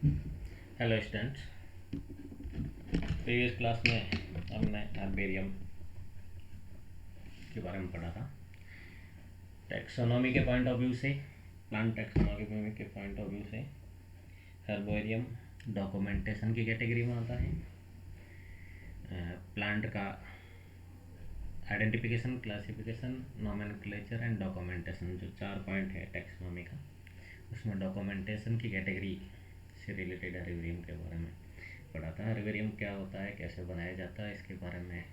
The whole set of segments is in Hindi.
Hello students. प्रीवियस क्लास में हमने हर्बेरियम के बारे में पढ़ा था। टैक्सोनॉमी के पॉइंट ऑफ व्यू से, प्लांट टैक्सोनॉमी के पॉइंट ऑफ व्यू से हर्बेरियम डॉक्यूमेंटेशन की कैटेगरी में आता है। प्लांट का identification, classification, nomenclature and documentation, जो 4 पॉइंट है टैक्सोनॉमी का, उसमें डॉक्यूमेंटेशन की कैटेगरी से रिलेटेड हर्बेरियम के बारे में पढ़ा था। हर्बेरियम क्या होता है, कैसे बनाया जाता है, इसके बारे में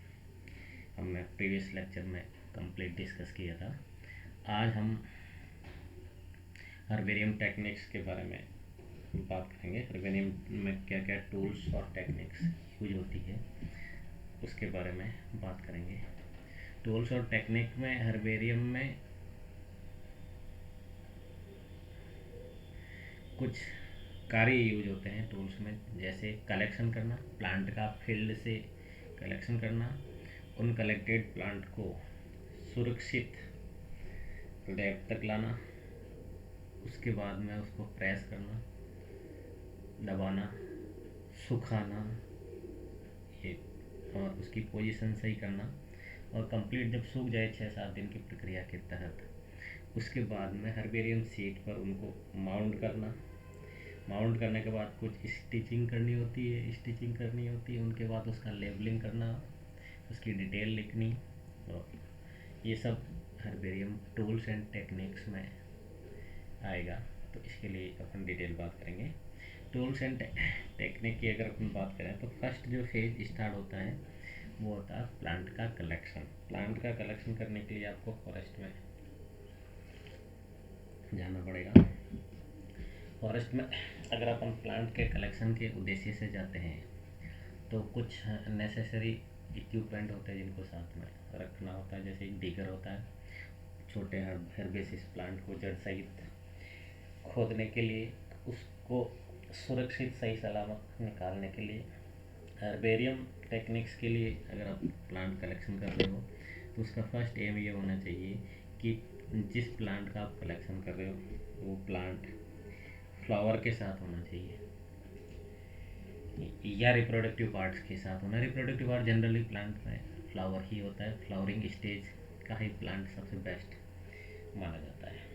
हमने प्रीवियस लेक्चर में कंप्लीट डिस्कस किया था। आज हम हर्बेरियम टेक्निक्स के बारे में बात करेंगे। हर्बेरियम में क्या क्या टूल्स और टेक्निक्स यूज होती है, उसके बारे में बात करेंगे। टूल्स और टेक्निक में हर्बेरियम में कुछ कार्य यूज होते हैं टूल्स में, जैसे कलेक्शन करना, प्लांट का फील्ड से कलेक्शन करना, उन कलेक्टेड प्लांट को सुरक्षित लैब तक लाना, उसके बाद में उसको प्रेस करना, दबाना, सुखाना, ये और उसकी पोजीशन सही करना, और कंप्लीट जब सूख जाए 6-7 दिन की प्रक्रिया के तहत, उसके बाद में हर्बेरियम शीट पर उनको माउंट करना। माउंट करने के बाद कुछ स्टिचिंग करनी होती है, उनके बाद उसका लेबलिंग करना, उसकी डिटेल लिखनी, और ये सब हर्बेरियम टूल्स एंड टेक्निक्स में आएगा। तो इसके लिए अपन डिटेल बात करेंगे। टूल्स एंड टेक्निक की अगर अपन बात करें तो फर्स्ट जो फेज स्टार्ट होता है वो होता है प्लांट का कलेक्शन। प्लांट का कलेक्शन करने के लिए आपको फॉरेस्ट में जाना पड़ेगा। फॉरेस्ट में अगर अपन प्लांट के कलेक्शन के उद्देश्य से जाते हैं तो कुछ नेसेसरी इक्विपमेंट होते हैं जिनको साथ में रखना होता है। जैसे एक डिगर होता है, छोटे हर्बेसिस प्लांट को जड़ सहित खोदने के लिए, उसको सुरक्षित सही सलामत निकालने के लिए। हर्बेरियम टेक्निक्स के लिए अगर आप प्लांट कलेक्शन कर रहे हो तो उसका फर्स्ट एम ये होना चाहिए कि जिस प्लांट का आप कलेक्शन कर रहे हो वो प्लांट फ्लावर के साथ होना चाहिए या रिप्रोडक्टिव पार्ट्स के साथ होना। रिप्रोडक्टिव पार्ट जनरली प्लांट में फ्लावर ही होता है, फ्लावरिंग स्टेज का ही प्लांट सबसे बेस्ट माना जाता है।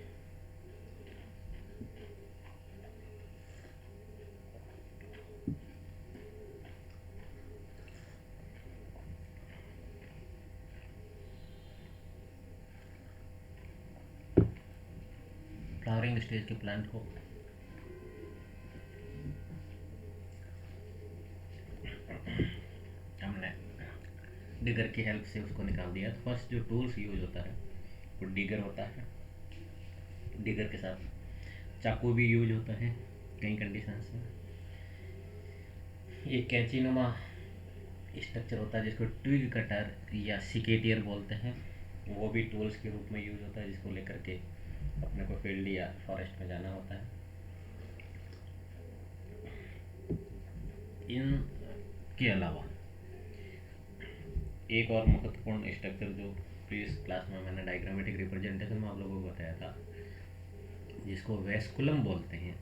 फ्लावरिंग स्टेज के प्लांट को हमने डिगर की हेल्प से उसको निकाल दिया। तो फर्स्ट जो टूल्स यूज होता है वो डिगर होता है। डिगर के साथ चाकू भी यूज होता है कई कंडीशंस में। ये कैंचीनुमा स्ट्रक्चर होता है जिसको ट्विग कटर या सिकेटियर बोलते हैं, वो भी टूल्स के रूप में यूज होता है, जिसको लेकर के अपने को फील्ड या फॉरेस्ट में जाना होता है। इनके अलावा एक और महत्वपूर्ण स्ट्रक्चर जो प्रीवियस क्लास में मैंने डायग्रामेटिक रिप्रेजेंटेशन में आप लोगों को बताया था, जिसको वेस्कुलम बोलते हैं,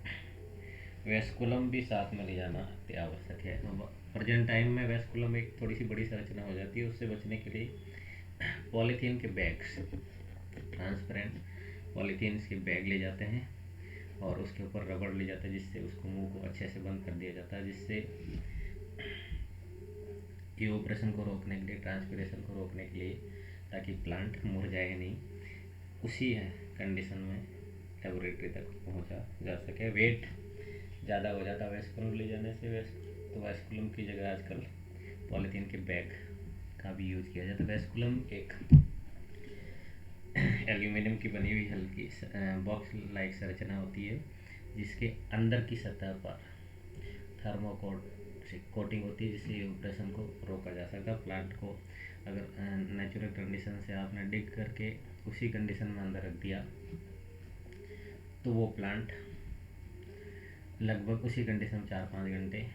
वेस्कुलम भी साथ में ले जाना अति आवश्यक है। प्रेजेंट टाइम में वेस्कुलम एक थोड़ी सी बड़ी संरचना हो जाती है, उससे बचने के लिए पॉलीथीन के बैग्स, ट्रांसपेरेंट पॉलीथीन के बैग ले जाते हैं और उसके ऊपर रबड़ ले जाता है, जिससे उसको मुंह को अच्छे से बंद कर दिया जाता है, जिससे इवोपरेशन को रोकने के लिए, ट्रांसपीरेशन को रोकने के लिए, ताकि प्लांट मुरझाए नहीं, उसी कंडीशन में लेबोरेटरी तक पहुंचा जा सके। वेट ज़्यादा हो जाता है वेस्कुलम ले जाने से, तो वेस्कुलम की जगह आजकल पॉलीथीन के बैग का भी यूज किया जाता है। वेस्कुलम एक एल्यूमिनियम की बनी हुई हल्की बॉक्स लाइक संरचना होती है, जिसके अंदर की सतह पर थर्मोकोट से कोटिंग होती है, जिससे इवोपरेशन को रोका जा सकता है। प्लांट को अगर नेचुरल कंडीशन से आपने डिग करके उसी कंडीशन में अंदर रख दिया तो वो प्लांट लगभग उसी कंडीशन में 4-5 घंटे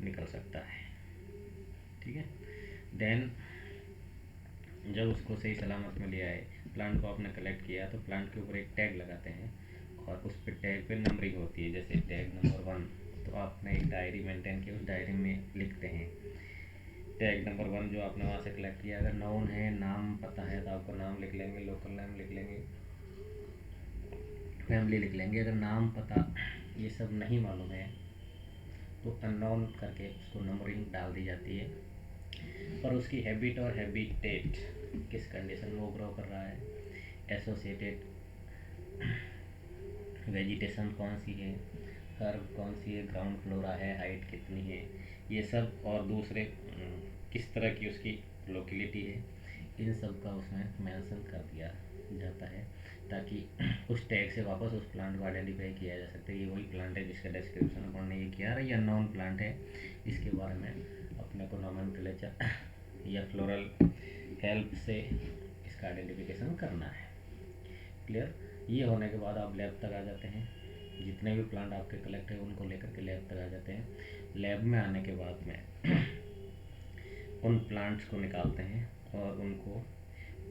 निकल सकता है। ठीक है। देन जब उसको सही सलामत में ले आए, प्लांट को आपने कलेक्ट किया, तो प्लांट के ऊपर एक टैग लगाते हैं और उस पर टैग पे नंबरिंग होती है। जैसे टैग नंबर 1, तो आपने एक डायरी मेंटेन की, उस डायरी में लिखते हैं टैग नंबर 1 जो आपने वहाँ से कलेक्ट किया। अगर नाउन है, नाम पता है, तो आपका नाम लिख लेंगे, लोकल नेम लिख लेंगे, फैमिली लिख लेंगे। अगर नाम पता ये सब नहीं मालूम है तो अननोन करके उसको नंबरिंग डाल दी जाती है। और उसकी हैबिट और हैबिटेट, किस कंडीशन में वो ग्रो कर रहा है, एसोसिएटेड वेजिटेशन कौन सी है, हर्ब कौन सी है, ग्राउंड फ्लोरा है, हाइट कितनी है, ये सब, और दूसरे किस तरह की उसकी लोकेलिटी है, इन सब का उसमें मेंशन कर दिया जाता है, ताकि उस टैग से वापस उस प्लांट को आइडेंटिफाई किया जा सकता है। ये वही प्लांट है जिसका डिस्क्रिप्शन अपन ने ये किया है, ये अननोन प्लांट है, इसके बारे में अपने को नोमेनक्लेचर या फ्लोरल हेल्प से इसका आइडेंटिफिकेशन करना है। क्लियर? ये होने के बाद आप लैब तक आ जाते हैं। जितने भी प्लांट आपके कलेक्ट है उनको लेकर के लैब तक आ जाते हैं। लैब में आने के बाद में उन प्लांट्स को निकालते हैं और उनको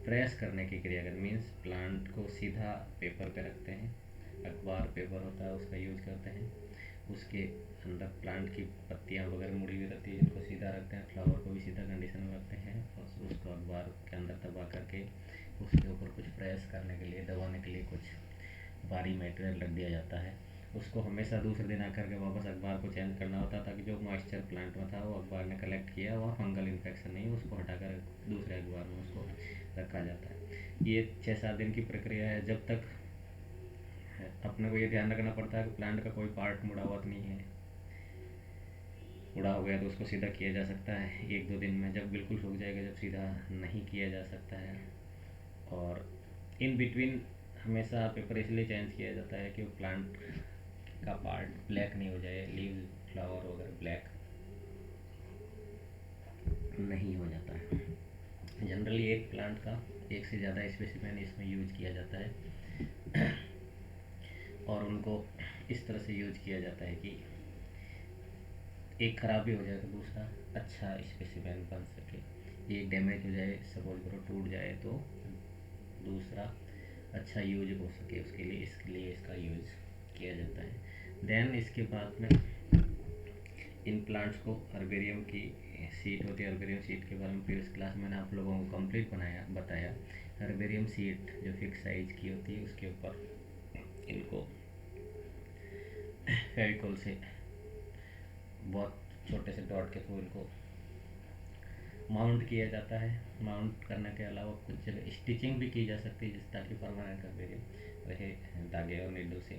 प्रेस करने की क्रिया कर, मीन्स प्लांट को सीधा पेपर पे रखते हैं। अखबार पेपर होता है उसका यूज करते हैं। उसके अंदर प्लांट की पत्तियां वगैरह मुड़ी हुई रहती है, इनको सीधा रखते हैं। फ्लावर को भी सीधा कंडीशन में रखते हैं और उसको अखबार के अंदर दबा करके उसके ऊपर कुछ प्रेस करने के लिए, दबाने के लिए कुछ भारी मटेरियल रख दिया जाता है। उसको हमेशा दूसरे दिन आकर के वापस अखबार को चेंज करना होता है, ताकि जो मॉइस्चर प्लांट में था वो अखबार ने कलेक्ट किया, वहाँ फंगल इन्फेक्शन नहीं, उसको हटाकर दूसरे अखबार में उसको रखा जाता है। ये 6-7 दिन की प्रक्रिया है। जब तक अपने को ये ध्यान रखना पड़ता है कि प्लांट का कोई पार्ट मुड़ा हुआ तो नहीं है। मुड़ा हो गया तो उसको सीधा किया जा सकता है 1-2 दिन में, जब बिल्कुल सूख जाएगा, जब सीधा नहीं किया जा सकता है। और इन बिटवीन हमेशा पेपर इसलिए चेंज किया जाता है कि वो प्लांट का पार्ट ब्लैक नहीं हो जाए, लीव फ्लावर वगैरह ब्लैक नहीं हो जाता है। जनरली एक प्लांट का एक से ज़्यादा स्पेसिमेन इसमें यूज किया जाता है और उनको इस तरह से यूज किया जाता है कि एक ख़राब भी हो जाए तो दूसरा अच्छा स्पेसिमेन बन सके। एक डैमेज हो जाए, सपोज करो टूट जाए, तो दूसरा अच्छा यूज हो सके उसके लिए, इसके लिए इसका यूज किया जाता है। देन इसके बाद में इन प्लांट्स को हर्बेरियम की सीट होती है। हर्बेरियम सीट के बारे में प्रीवियस क्लास मैंने आप लोगों को कंप्लीट बताया। हर्बेरियम सीट जो फिक्स साइज की होती है उसके ऊपर इनको फेविकोल से बहुत छोटे से डॉट के थ्रू इनको माउंट किया जाता है। माउंट करने के अलावा कुछ जगह स्टिचिंग भी की जा सकती है, जिस ताकि परमानेंट हर्बेरियम रहे धागे और नीडल से।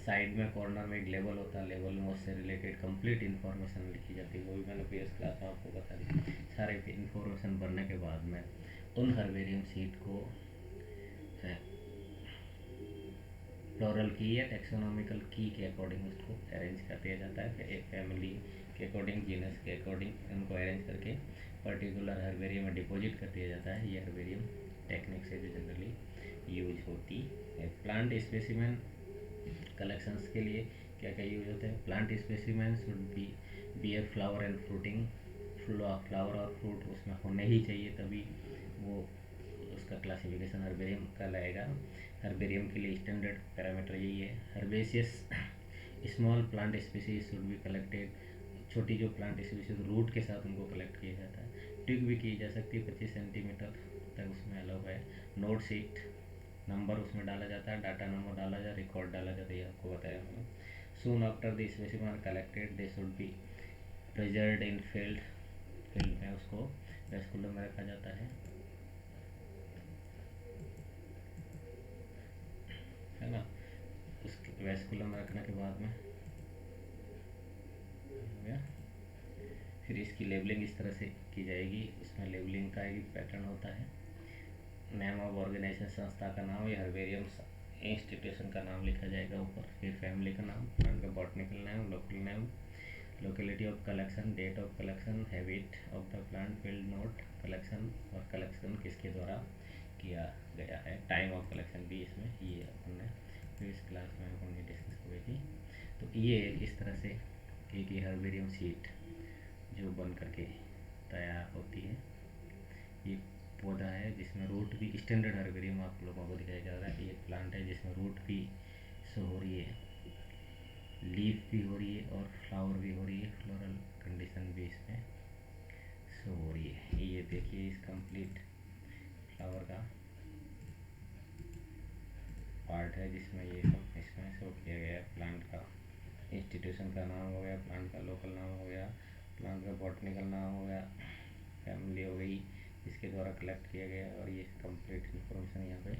साइड में कॉर्नर में एक लेबल होता है, लेबल में उससे रिलेटेड कंप्लीट इन्फॉर्मेशन लिखी जाती है, वो भी मैंने प्रीवियस क्लास में आपको बता दी। सारे इन्फॉर्मेशन भरने के बाद में उन हर्बेरियम सीट को फ्लोरल की या टेक्सोनॉमिकल की के अकॉर्डिंग उसको अरेंज कर दिया जाता है। फिर एक फैमिली के अकॉर्डिंग, जीनस के अकॉर्डिंग उनको अरेंज करके पर्टिकुलर हर्बेरियम में डिपॉजिट कर दिया जाता है। ये हर्बेरियम टेक्निक से जो जनरली यूज होती है। प्लांट स्पेसिमेन कलेक्शंस के लिए क्या क्या यूज होते हैं? Plant specimen should be bear flower and fruiting, flower और फ्रूट उसमें होने ही चाहिए, तभी वो उसका क्लासिफिकेशन हर्बेरियम कहलाएगा। हर्बेरियम के लिए स्टैंडर्ड पैरामीटर यही है। Herbaceous small plant species should be collected, छोटी जो प्लांट स्पीसीज रूट के साथ उनको कलेक्ट किया जाता है। ट्विग भी की जा सकती है, 25 सेंटीमीटर तक उसमें अलाउ है। नोट सीट नंबर उसमें डाला जाता है, डाटा नंबर डाला जाता है, रिकॉर्ड डाला जाता है, ये आपको बताया मैंने। Soon after the specimen collected they should be preserved in field, field में उसको वेस्कुलर में रखा जाता है ना। उसके वेस्कुलर में रखने के बाद में फिर इसकी लेबलिंग इस तरह से की जाएगी। उसमें लेबलिंग का एक पैटर्न होता है। नेम ऑफ ऑर्गेनाइजेशन, संस्था का नाम या हर्बेरियम इंस्टीट्यूशन का नाम लिखा जाएगा ऊपर। फिर फैमिली का नाम, प्लांट का botanical name, local name, locality of collection, date of collection, habit of the plant, field note, collection और कलेक्शन किसके द्वारा किया गया है, टाइम ऑफ कलेक्शन भी इसमें ये हमने प्रीवियस क्लास में हमने डिस्कस हुई थी। तो ये इस तरह से एक ये हर्बेरियम सीट जो बन करके तैयार होती है, ये पौधा है जिसमें रूट भी स्टैंडर्ड हर्बेरियम आप लोगों को दिखाया जा रहा है। ये प्लांट है जिसमें रूट भी शो हो रही है, लीफ भी हो रही है और फ्लावर भी हो रही है, फ्लोरल कंडीशन भी इसमें शो हो रही है। ये देखिए इस कंप्लीट फ्लावर का पार्ट है जिसमें ये सब इसमें शो किया गया है। प्लांट का इंस्टीट्यूशन का नाम हो गया, प्लांट का लोकल नाम हो गया, प्लांट का बॉटनिकल नाम हो गया, फैमिली हो गई इसके द्वारा कलेक्ट किया गया, और ये कंप्लीट इन्फॉर्मेशन यहाँ पे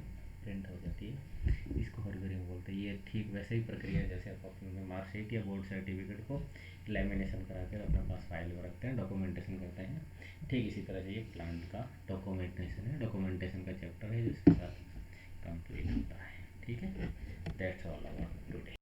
प्रिंट हो जाती है। इसको हर्बेरियम बोलते हैं। ये ठीक वैसे ही प्रक्रिया है जैसे आप अपने मार्कशीट या बोर्ड सर्टिफिकेट को लेमिनेशन करा कर अपने पास फाइल में रखते हैं, डॉक्यूमेंटेशन करते हैं, ठीक इसी तरह से ये प्लांट का डॉक्यूमेंटेशन है। डॉक्यूमेंटेशन का चैप्टर है जिसके साथ कंप्लीट होता है। ठीक है, दैट्स ऑल अबाउट टुडे।